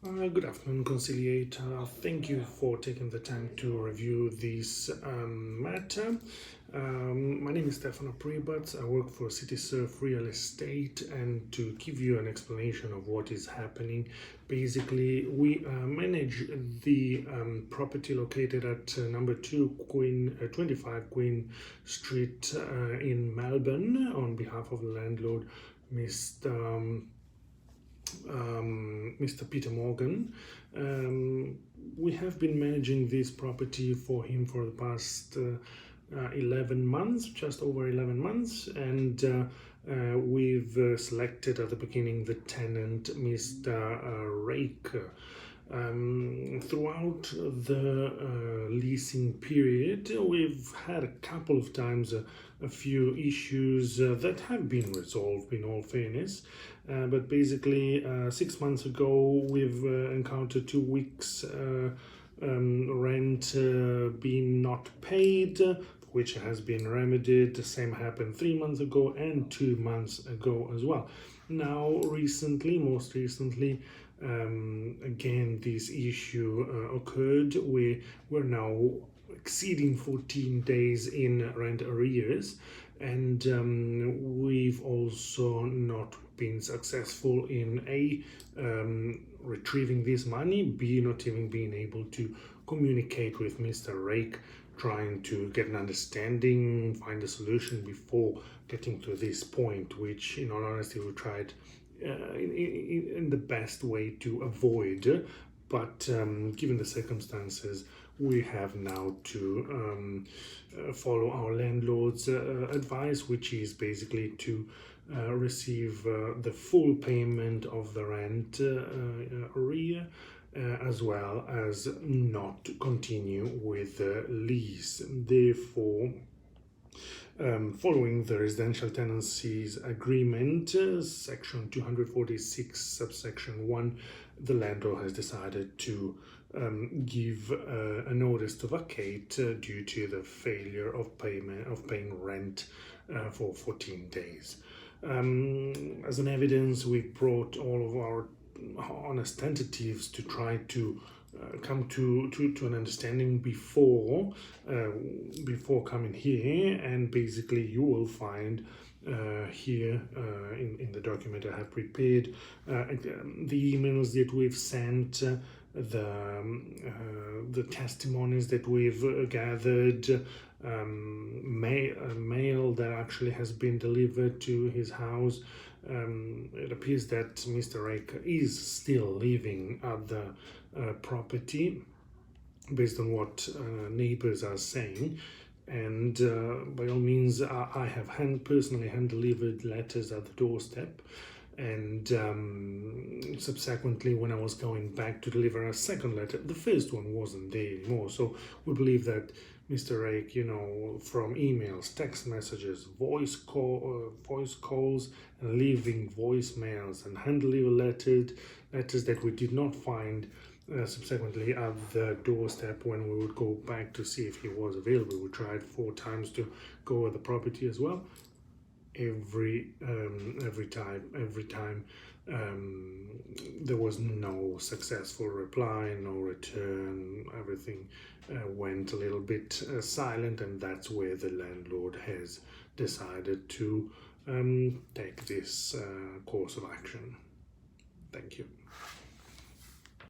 Good afternoon, Conciliator. Thank you for taking the time to review this matter. My name is Stefano Pribats. I work for CitySurf Real Estate, and to give you an explanation of what is happening, basically we manage the property located at number 25 Queen Street in Melbourne on behalf of the landlord, Mr. Peter Morgan. We have been managing this property for him for the past 11 months, just over 11 months, and we've selected at the beginning the tenant, Mr. Rake. Throughout the leasing period, we've had a couple of times a few issues that have been resolved, in all fairness. But basically, 6 months ago, we've encountered 2 weeks rent being not paid, which has been remedied. The same happened 3 months ago and 2 months ago as well. Now, most recently, again, this issue occurred. We're now exceeding 14 days in rent arrears, and we've also not been successful in retrieving this money, B, not even being able to communicate with Mr. Rake, trying to get an understanding, find a solution before getting to this point, which in all honesty we tried in the best way to avoid, but given the circumstances, we have now to follow our landlord's advice, which is basically to receive the full payment of the rent arrear, as well as not continue with the lease. Therefore, following the Residential Tenancies Agreement, Section 246, subsection 1, the landlord has decided to give a notice to vacate due to the failure of paying rent for 14 days. As an evidence, we brought all of our honest tentatives to try to come to an understanding before coming here, and basically you will find here in the document I have prepared the emails that we've sent, the testimonies that we've gathered, mail that actually has been delivered to his house. It appears that Mr. Rake is still living at the property, based on what neighbors are saying, and by all means I have personally hand-delivered letters at the doorstep, and subsequently when I was going back to deliver a second letter, the first one wasn't there anymore. So we believe that Mr. Rake, from emails, text messages, voice calls, and leaving voicemails, and hand-delivered letters that we did not find subsequently at the doorstep when we would go back to see if he was available. We tried 4 times to go at the property as well. Every time there was no successful reply, no return. Everything went a little bit silent, and that's where the landlord has decided to take this course of action. Thank you.